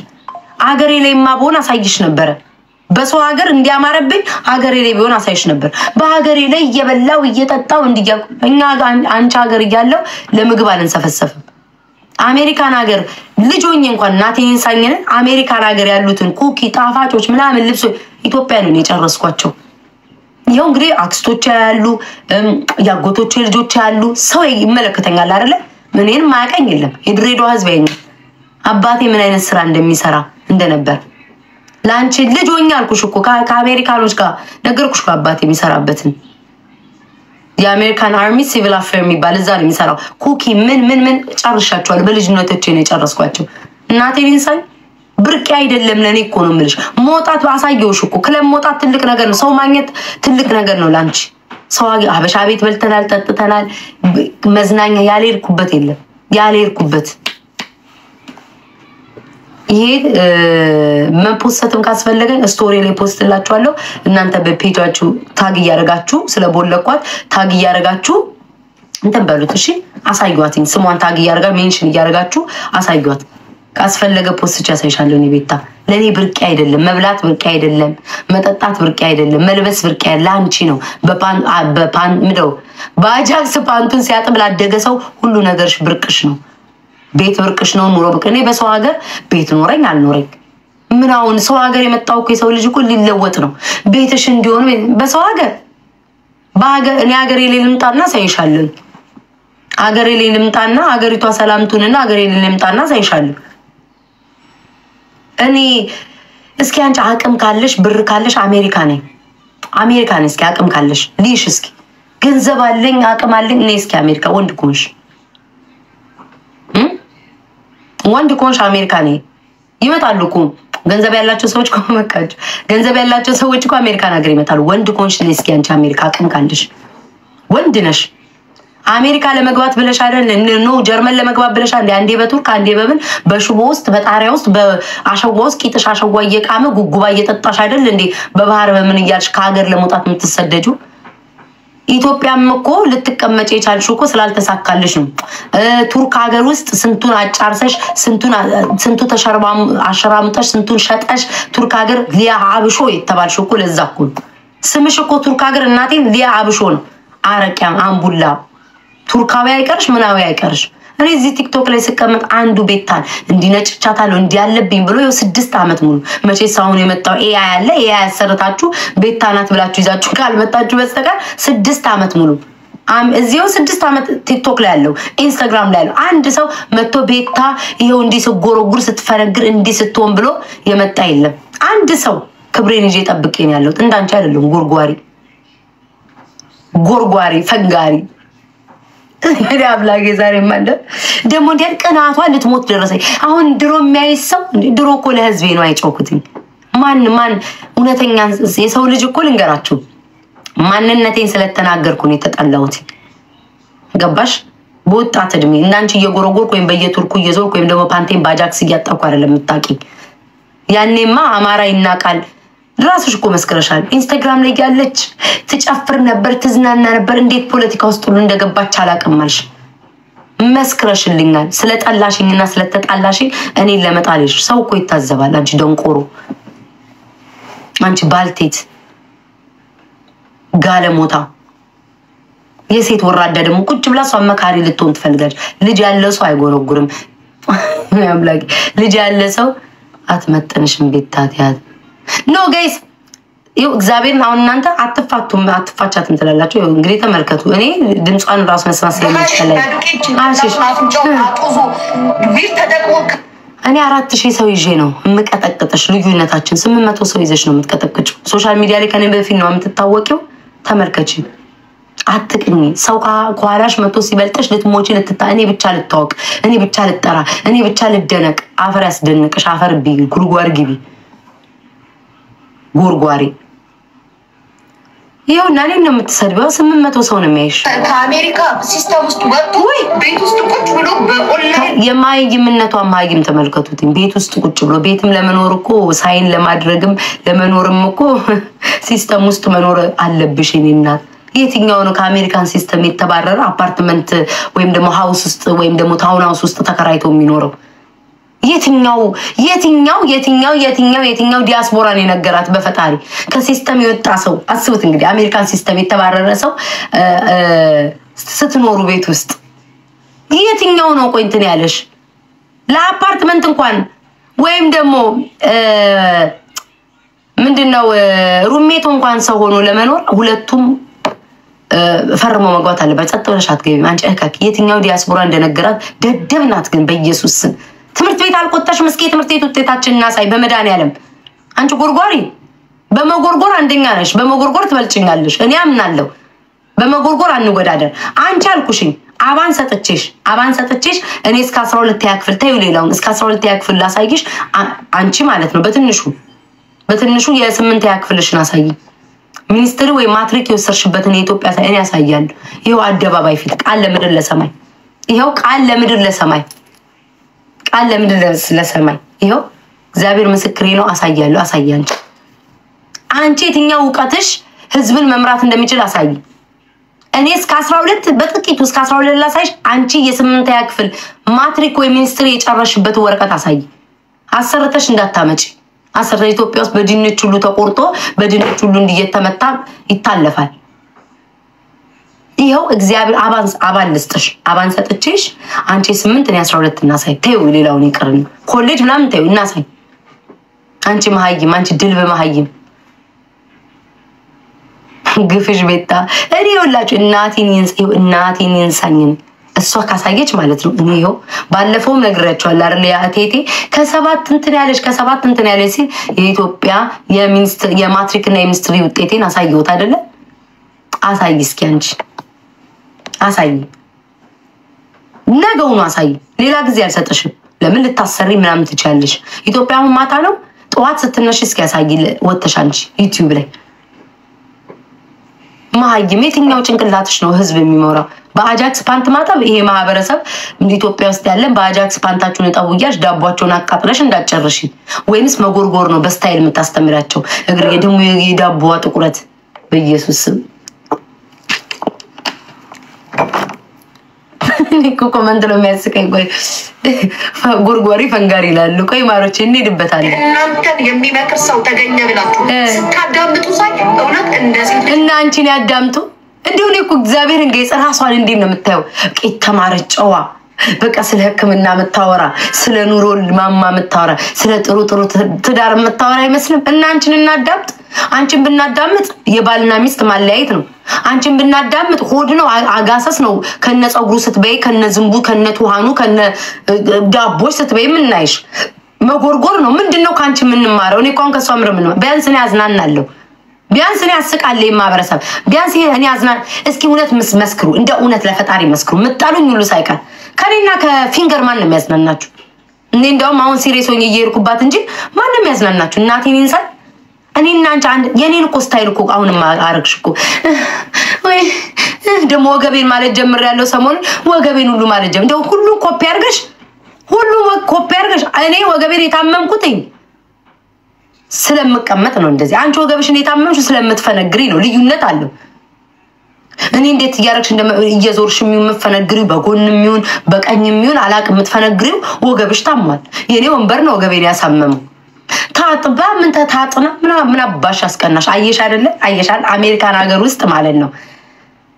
አገሬ ላይማ ቦን አሳይሽ ነበር። በሰው ሀገር እንዲያማረብኝ ሀገሬ ላይ ቢሆን አሳይሽ ነበር። በሀገሬ ላይ እየበላው እየጠጣው እንዲያው እኛ አንቺ ሀገር እያለው ለምግብ አልንሰፈሰፍም። አሜሪካን ሀገር ልጆኝ እንኳን እናቴን ሳኝነ አሜሪካን ሀገር ያሉትን ኩኪ ጣፋጮች ምናምን ልብሶች ኢትዮጵያ ነው የጨረስኳቸው። ይሄው እንግዲህ አክስቶች ያሉ ያጎቶች ልጆች ያሉ ሰው ይመለከተኛል አይደለ? ምንን ማያቀኝ የለም። የድሬዳዋ ህዝብ ያየኝ አባቴ ምን አይነት ስራ እንደሚሰራ እንደነበር ላንቺ ልጅ ሆኛ አልኩሽ እኮ ከአሜሪካኖች ጋር ነገርኩሽ እኮ አባቴ የሚሰራበትን የአሜሪካን አርሚ ሲቪል አፌር የሚባል እዛ ነው የሚሰራው። ኩኪ ምን ጨርሻቸዋል። በልጅነቶቼ ነው የጨረስኳቸው። እናቴን እንሳይ ብርቅ አይደለም ለኔ እኮ ነው የምልሽ። ሞጣት አሳየውሽ እኮ ክለም ሞጣት ትልቅ ነገር ነው። ሰው ማግኘት ትልቅ ነገር ነው ላንቺ። ሰው ሀበሻ ቤት በልተናል ጠጥተናል። መዝናኛ ያልሄድኩበት የለም። ይሄ መፖስትም ካስፈለገኝ ስቶሪ ላይ ፖስትላችኋለሁ። እናንተ በፔጃችሁ ታግ እያደረጋችሁ ስለቦለኳት ታግ እያደረጋችሁ እንትን በሉት። እሺ አሳዩዋትኝ። ስሟን ታግ እያደረጋ ሜንሽን እያደረጋችሁ አሳዩዋት። ካስፈለገ ፖስት ያሳይሻለሁ። እኔ ቤታ ለኔ ብርቅ አይደለም፣ መብላት ብርቅ አይደለም፣ መጠጣት ብርቅ አይደለም፣ መልበስ ብርቅ አይደለም። ላንቺ ነው። በፓን ምደው በአጃክስ ፓንቱን ሲያጥብ ላደገ ሰው ሁሉ ነገርሽ ብርቅሽ ነው። ቤት ብርቅሽ ነው። ኑሮ ብርቅ። እኔ በሰው ሀገር ቤት ኖረኝ አልኖረኝ ምን አሁን ሰው ሀገር የመጣው እኮ የሰው ልጅ እኮ ሊለወጥ ነው። ቤትሽ እንዲሆን በሰው ሀገር በሀገር እኔ ሀገሬ ላይ ልምጣና ሳይሻለኝ ሀገሬ ላይ ልምጣና ሀገሪቷ ሰላምቱንና ሀገሬ ላይ ልምጣና ሳይሻለኝ እኔ እስኪ አንቺ አቅም ካለሽ ብር ካለሽ አሜሪካ ነኝ እስኪ አቅም ካለሽ ልይሽ እስኪ ገንዘብ አለኝ አቅም አለኝ እኔ እስኪ አሜሪካ ወንድ ኮንሽ አሜሪካ ነኝ ይመጣሉ እኮ ገንዘብ ያላቸው ሰዎች እኮ መካቸው ገንዘብ ያላቸው ሰዎች እኮ አሜሪካን ሀገር ይመጣሉ። ወንድ ኮንሽ እስኪ አንቺ አሜሪካ አቅም ካለሽ ወንድ ነሽ። አሜሪካ ለመግባት ብለሽ አይደል ነው ጀርመን ለመግባት ብለሽ አንዴ በቱርክ አንዴ በምን በሽቦ ውስጥ በጣሪያ ውስጥ በአሸዋ ውስጥ ቂጥሽ አሸዋ እየቃመ ጉጉባ እየጠጣሽ አይደል እንዴ በባህር በምን እያልሽ ከሀገር ለመውጣት የምትሰደጁ? ኢትዮጵያም እኮ ልትቀመጪ የቻልሽው እኮ ስላልተሳካልሽ ነው። ቱርክ ሀገር ውስጥ ስንቱን አጫርሰሽ ስንቱ አሸራምጠሽ ስንቱን ሸጠሽ ቱርክ ሀገር ሊያ አብሾ የተባልሽው እኮ ለዛ እኮ ስምሽ እኮ ቱርክ ሀገር እናቴ ሊያ አብሾ ነው። አረቂያም አምቡላ ቱርካዊ አይቀርሽ ምናዊ አይቀርሽ። እኔ እዚህ ቲክቶክ ላይ ስቀመጥ አንዱ ቤታን እንዲነጭቻታለሁ እንዲያለብኝ ብሎ 6 ዓመት ሙሉ መቼስ አሁን የመጣው ኤአይ አለ ኤአይ ያሰረታችሁ ቤታናት ብላችሁ ይዛችሁ ካልመጣችሁ በስተቀር 6 ዓመት ሙሉ እዚሁ 6 ዓመት ቲክቶክ ላይ ያለው ኢንስታግራም ላይ ያለው አንድ ሰው መጥቶ ቤታ ይሄው እንዲህ ስጎረጉር ስትፈነግር እንዲህ ስትሆን ብሎ የመጣ የለም። አንድ ሰው ክብሬን ይዤ ጠብቄን ያለሁት እንዳንቺ አይደለም። ጎርጓሪ ፈንጋሪ እኔ አብላጌ ዛሬ ማለት ደሞ እንዴት ቀናቷ ልትሞት ደረሰኝ። አሁን ድሮ የሚያይሰው ድሮ እኮ ለህዝቤ ነው አይጮኩትኝ። ማን እውነተኛ የሰው ልጅ እኮ ልንገራችሁ ማንነቴን ስለተናገርኩ ነው የተጠላሁት። ገባሽ? በወጣት እድሜ እንዳንቺ እየጎረጎርኩ ወይም በየቱርኩ እየዞርኩ ወይም ደግሞ ፓንቴን ባጃክስ እያጣኩ አይደለም የምታውቂኝ። ያኔማ አማራ ይናቃል ራስሽ እኮ መስከረሻል። ኢንስታግራም ላይ ያለች ትጨፍር ነበር ትዝናና ነበር። እንዴት ፖለቲካ ውስጥ ሁሉ እንደገባች አላውቅም አልሽ። መስክረሽልኛል። ስለጠላሽኝና ስለተጣላሽኝ እኔን ለመጣልሽ ሰው እኮ ይታዘባል። አንቺ ደንቆሮ፣ አንቺ ባልቴት ጋለሞታ፣ የሴት ወራዳ ደግሞ ቁጭ ብላ እሷ መካሪ ልትሆን ትፈልጋለች። ልጅ ያለ ሰው አይጎረጉርም። ያምላክ ልጅ ያለ ሰው አትመጥንሽም። ቤታቲያት ኖ ጋይስ ይው እግዚአብሔርን አሁን እናንተ አትፋቻትም ትላላችሁ። ይው እንግዲህ ተመልከቱ። እኔ ድምጿን ራስ መስማት ስለሚችላል እኔ 4000 ሰው ይዤ ነው የምቀጠቅጥሽ። ልዩነታችን 800 ሰው ይዘሽ ነው የምትቀጠቅጭው። ሶሻል ሚዲያ ላይ ከኔ በፊት ነው የምትታወቂው። ተመልከቺ፣ አትቅኝ። ሰው ከኋላሽ መቶ ሲበልጥሽ ልትሞቺ እኔ ብቻ ልታወቅ፣ እኔ ብቻ ልጠራ፣ እኔ ብቻ ልደነቅ። አፈር ያስደንቅሽ። አፈር ቢ ጉርጓር ግቢ ጎርጓሪ ይኸው እና እኔን ነው የምትሰድበው። 800 ሰው ነው የሚያይሽ። ከአሜሪካ ሲስተም ውስጥ ወጥቶ ቤት ውስጥ ቁጭ ብሎ በኦንላይን የማይምነቷን ማይም ተመልከቱት። ቤት ውስጥ ቁጭ ብሎ ቤትም ለመኖር እኮ ሳይን ለማድረግም ለመኖርም እኮ ሲስተም ውስጥ መኖር አለብሽ። እኔ እናት የትኛው ነው ከአሜሪካን ሲስተም የተባረረ አፓርትመንት ወይም ደግሞ ሃውስ ውስጥ ወይም ደግሞ ታውን ሃውስ ውስጥ ተከራይቶ የሚኖረው? የትኛው ዲያስፖራን የነገራት በፈጣሪ ከሲስተም የወጣ ሰው አስቡት። እንግዲህ አሜሪካን ሲስተም የተባረረ ሰው ስትኖሩ ቤት ውስጥ የትኛው ነው ቆይ እንትን ያለሽ? ለአፓርትመንት እንኳን ወይም ደግሞ ምንድነው ሩሜት እንኳን ሰው ሆኖ ለመኖር ሁለቱም ፈርሞ መግባት አለበት። ጸጥ ብለሽ አትገቢም አንቺ እካክ። የትኛው ዲያስፖራ እንደነገራት ደደብ ናት ግን በኢየሱስ ስም። ትምህርት ቤት አልቆጣሽም? እስኪ ትምህርት ቤት ውጤታችን እናሳይ በመድኃኒዓለም። አንቺ ጎርጓሪ በመጎርጎር አንደኛ ነሽ። በመጎርጎር ትበልጭኛለሽ። እኔ አምናለሁ። በመጎርጎር አንወዳደር። አንቺ አልኩሽኝ አባን ሰጥቼሽ እኔ እስከ 12 ያክፍል ታዩ ሌላውን እስከ 12 ያክፍል ላሳይሽ። አንቺ ማለት ነው በትንሹ የ8 ያክፍልሽን አሳይ። ሚኒስትሪ ወይ ማትሪክ የወሰርሽበትን የኢትዮጵያ ሳይ እኔ ያሳያለሁ። ይሄው አደባባይ ፊት ቃል ለምድር ለሰማይ። ይሄው ቃል ለምድር ለሰማይ ይሄው እግዚአብሔር ምስክሬ ነው። አሳያለሁ። አንቺ የትኛው ዕውቀትሽ ህዝብን መምራት እንደሚችል አሳይ። እኔ እስከ 12 በጥቂቱ እስከ 12 ላሳይሽ። አንቺ የ8ኛ ክፍል ማትሪክ ወይ ሚኒስትሪ የጨረሽበት ወረቀት አሳይ። አሰርተሽ እንዳታመጪ። አሰርተ ኢትዮጵያ ውስጥ በድንች ሁሉ ተቆርጦ በድንች ሁሉ እንዲየተመታ ይታለፋል። ይሄው እግዚአብሔር አባን ልስጥሽ። አባን ሰጥቼሽ አንቺ 8 እኔ 12 እናሳይ። ተይው ሌላውን ይቅርና ኮሌጅ ምናምን ተይው እናሳይ። አንቺ መሀይም፣ አንቺ ድልብ መሀይም ግፍሽ ቤታ እኔ ይኸውላችሁ እናቴን ይንሳኝን እሷ ካሳየች ማለት ነው። እኔ ይኸው ባለፈው ነግሬያቸዋለሁ አይደል? ያ እቴቴ ከሰባት እንትን ያለች ሲል የኢትዮጵያ የማትሪክ እና የሚኒስትሪ ውጤቴን አሳየሁት አይደለ? አሳይ እስኪ አንቺ አሳይ፣ ነገውኑ አሳይ። ሌላ ጊዜ አልሰጥሽም። ለምን ልታሰሪ ምናምን ትችያለሽ። ኢትዮጵያ አሁን ማታ ነው። ጠዋት ስትነሽ እስኪ ያሳይ ወጥተሽ አንቺ ዩቲዩብ ላይ መሀይም። የትኛው ጭንቅላትሽ ነው ህዝብ የሚሞራው? በአጃክስ ፓንት ማጠብ። ይሄ ማህበረሰብ ኢትዮጵያ ውስጥ ያለን በአጃክስ ፓንታችሁን እጠቡ እያልሽ ዳቧቸውን አቃጥለሽ እንዳትጨርሺ። ወይንስ መጎርጎር ነው በስታይል የምታስተምራቸው? እግር ደግሞ የዳቧ ጥቁረት በኢየሱስ ስም እኮ ኮመንት ነው የሚያስቀኝ። ቆይ ጎርጓሪ ፈንጋሪ ይላሉ። ቆይ ማሮቼ እንሄድበታለን። እናንተን የሚመክር ሰው ተገኘ ብላችሁ ስታዳምጡ ሳይ እውነት እንደዚህ እና አንቺን ያዳምጡ። እንዲሁ እኔ እኮ እግዚአብሔርን ገይጽ ራሷን እንዴት ነው የምታየው? ቄት ተማረች ጨዋ በቃ ስለ ሕክምና የምታወራ ስለ ኑሮ ማማ የምታወራ ስለ ጥሩ ትዳር የምታወራ አይመስልም? እና አንቺን እናዳምጥ። አንቺን ብናዳምጥ የባልና ሚስት ማለያየት ነው። አንቺን ብናዳምጥ ሆድ ነው አጋሰስ ነው። ከነ ጸጉሩ ስትበይ ከነ ዝንቡ ከነ ቱሃኑ ከነ ዳቦች ስትበይ ምናይሽ መጎርጎር ነው። ምንድነው ካንቺ የምንማረው? እኔ እንኳን ከሷ ምንም ቢያንስ እኔ አዝናናለሁ። ቢያንስ እኔ አስቃለሁ። የማህበረሰብ ቢያንስ እኔ አዝናን። እስኪ እውነት መስክሩ፣ እንደ እውነት ለፈጣሪ መስክሩ። ምጣሉኝ ሁሉ ሳይቀር ከኔና ከፊንገር ማን ነው የሚያዝናናችሁ? እኔ እንደውም አሁን ሲሪየስ ሆኜ እየሄድኩባት እንጂ ማን ነው የሚያዝናናችሁ? እናቴን ይንሳል። እኔና አንቺ አንድ የኔን እኮ ስታይል እኮ አሁንም አረግሽ እኮ ወይ ደግሞ ወገቤን ማለት ጀምሬያለሁ። ሰሞኑን ወገቤን ሁሉ ማለት ጀምር እንደው ሁሉ ኮፒ አድርገሽ እኔ ወገቤን የታመምኩትኝ ስለምቀመጥ ነው እንደዚህ። አንቺ ወገብሽን የታመምሽ ስለምትፈነግሪ ነው። ልዩነት አለው። እኔ እንዴት እያረግሽ እየዞርሽ የምትፈነግሪው በጎንም ይሁን በቀኝም ይሁን አላቅም የምትፈነግሪው ወገብሽ ታሟል። የኔ ወንበር ነው ወገቤን ያሳመመው። ታጥባ ምን ተታጥና ምን አባሽ አስቀናሽ? አየሽ አይደለ? አየሻል? አሜሪካን ሀገር ውስጥ ማለት ነው።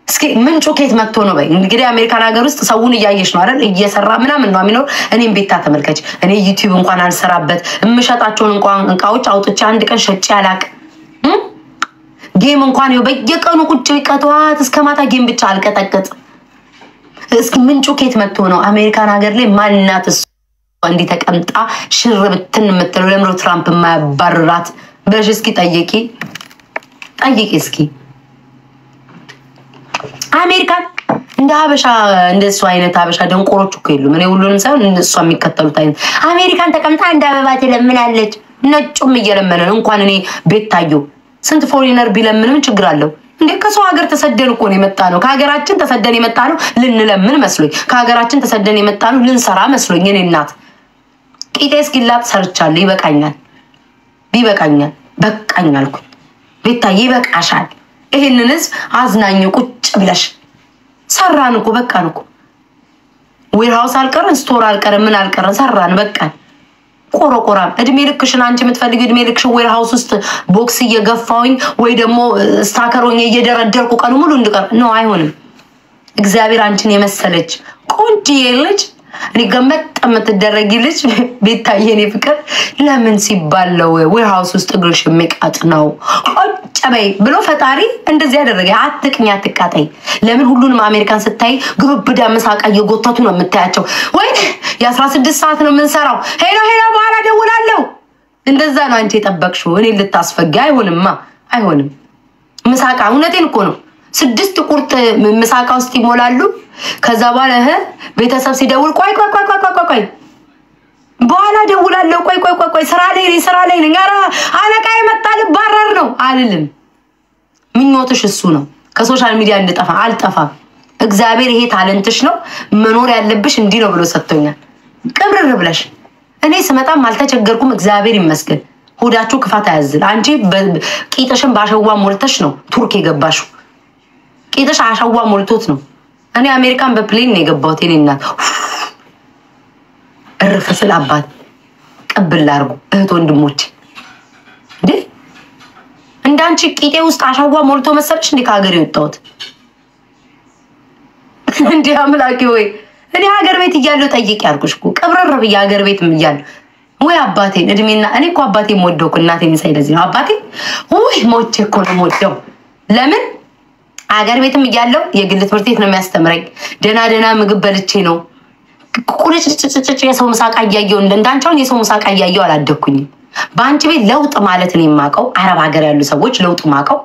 እስኪ ምንጩ ከየት መጥቶ ነው? በይ እንግዲህ አሜሪካን ሀገር ውስጥ ሰውን እያየሽ ነው አይደል? እየሰራ ምናምን ነው የሚኖር። እኔም ቤታ ተመልከች። እኔ ዩቲዩብ እንኳን አልሰራበት የምሸጣቸውን እንኳን እቃዎች አውጥቼ አንድ ቀን ሸጬ አላቅ። ጌም እንኳን ነው በየቀኑ ቁጭ ይቀጥዋት እስከ ማታ ጌም ብቻ አልቀጠቀጥ። እስኪ ምንጩ ከየት መጥቶ ነው? አሜሪካን ሀገር ላይ ማንናት እሱ እንዲህ ተቀምጣ ሽርብትን የምትለው? ለምሮ ትራምፕ የማያባርራት ብለሽ እስኪ ጠይቂ እስኪ። አሜሪካን እንደ ሀበሻ እንደሱ አይነት ሀበሻ ደንቆሮች እኮ የሉም። እኔ ሁሉንም ሳይሆን እነሱ የሚከተሉት አይነት አሜሪካን ተቀምጣ እንደ አበባ ትለምናለች። ነጩም እየለመነ ነው። እንኳን እኔ ቤት ታየው ስንት ፎሪነር ቢለምንም ችግር አለው እንዴ? ከሰው ሀገር ተሰደን እኮ ነው የመጣ ነው። ከሀገራችን ተሰደን የመጣ ነው ልንለምን መስሎኝ፣ ከሀገራችን ተሰደን የመጣ ነው ልንሰራ መስሎኝ። እኔ እናት ቂጤ እስኪላጥ ሰርቻለሁ። ይበቃኛል በቃኝ አልኩኝ። ቤታዬ ይበቃሻል። ይሄንን ህዝብ አዝናኝ ቁጭ ብለሽ ሰራን እኮ በቃን እኮ። ዌርሃውስ አልቀረን ስቶር አልቀረን ምን አልቀረን ሰራን በቃን። ቆሮቆራም እድሜ ልክሽን አንቺ የምትፈልጊ እድሜ ልክሽ ዌርሃውስ ውስጥ ቦክስ እየገፋውኝ ወይ ደግሞ ስታከሮኝ እየደረደርኩ ቀኑ ሙሉ እንድቀር ነው። አይሆንም። እግዚአብሔር አንቺን የመሰለች ቆንጆዬ ልጅ እኔ ገመጥ የምትደረጊ ልጅ ቤታዬ የኔ ፍቅር ለምን ሲባለው ዌርሃውስ ውስጥ እግርሽ የሚቃጥ ነው ቁጭ በይ ብሎ ፈጣሪ እንደዚህ ያደረገ። አትቅኝ አትቃጠይ። ለምን ሁሉንም አሜሪካን ስታይ ግብብዳ መሳቃ እየጎተቱ ነው የምታያቸው። ወይ የ16 ሰዓት ነው የምንሰራው። ሄሎ በኋላ ደውላለሁ። እንደዛ ነው አንቺ የጠበቅሽው። እኔ ልታስፈጊ አይሆንም። ምሳቃ እውነቴን እኮ ነው። 6 ቁርጥ ምሳቃ ውስጥ ይሞላሉ። ከዛ በኋላ ቤተሰብ ሲደውል ቆይ በኋላ ደውላለሁ። ቆይ ስራ ላይ ነኝ። ኧረ አለቃ ይመጣል ባረር ነው አልልም። ምኞትሽ እሱ ነው። ከሶሻል ሚዲያ እንድጠፋ አልጠፋም። እግዚአብሔር ይሄ ታለንትሽ ነው መኖር ያለብሽ እንዲህ ነው ብሎ ሰጥቶኛል። ቅብርር ብለሽ እኔ ስመጣም አልተቸገርኩም እግዚአብሔር ይመስገን ሆዳችሁ ክፋት አያዝል አንቺ ቂጥሽን ባሸዋ ሞልተሽ ነው ቱርክ የገባሽው ቂጥሽ አሸዋ ሞልቶት ነው እኔ አሜሪካን በፕሌን ነው የገባሁት የኔ እናት እርፍስል አባት ቀብል አርጉ እህት ወንድሞች እንዴ እንዳንቺ ቂጤ ውስጥ አሸዋ ሞልቶ መሰለሽ እንዴ ከሀገር የወጣሁት እንዴ አምላኬ ወይ እኔ ሀገር ቤት እያለሁ ጠይቅ ያልኩሽ እኮ ቀብረር ብዬ ሀገር ቤትም እያለሁ ወይ አባቴን እድሜና እኔ እኮ አባቴን ሞደው እኮ እናቴን ሳይለዚህ ነው አባቴ ወይ ሞቼ እኮ ነው ሞደው ለምን ሀገር ቤትም እያለሁ የግል ትምህርት ቤት ነው የሚያስተምረኝ ደና ምግብ በልቼ ነው ቁልጭ የሰው ምሳቃ እያየሁ እንዳንቻውን የሰው ምሳቃ እያየሁ አላደኩኝም በአንቺ ቤት ለውጥ ማለት ነው የማውቀው አረብ ሀገር ያሉ ሰዎች ለውጥ ማውቀው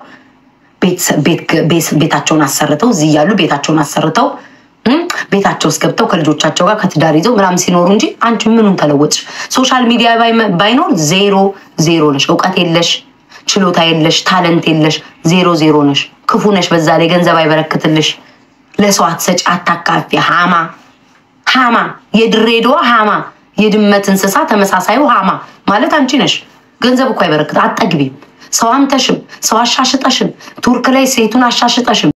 ቤታቸውን አሰርተው እዚህ ያሉ ቤታቸውን አሰርተው ቤታቸው ውስጥ ገብተው ከልጆቻቸው ጋር ከትዳር ይዘው ምናምን ሲኖሩ እንጂ አንቺ ምኑን ተለወጥሽ ሶሻል ሚዲያ ባይኖር ዜሮ ነሽ እውቀት የለሽ ችሎታ የለሽ ታለንት የለሽ ዜሮ ነሽ ክፉ ነሽ በዛ ላይ ገንዘብ አይበረክትልሽ ለሰው አትሰጪ አታካፊ ሃማ የድሬዳዋ ሃማ የድመት እንስሳ ተመሳሳዩ ሃማ ማለት አንቺ ነሽ ገንዘብ እኮ አይበረክት አጠግቢም ሰው አምተሽም ሰው አሻሽጠሽም ቱርክ ላይ ሴቱን አሻሽጠሽም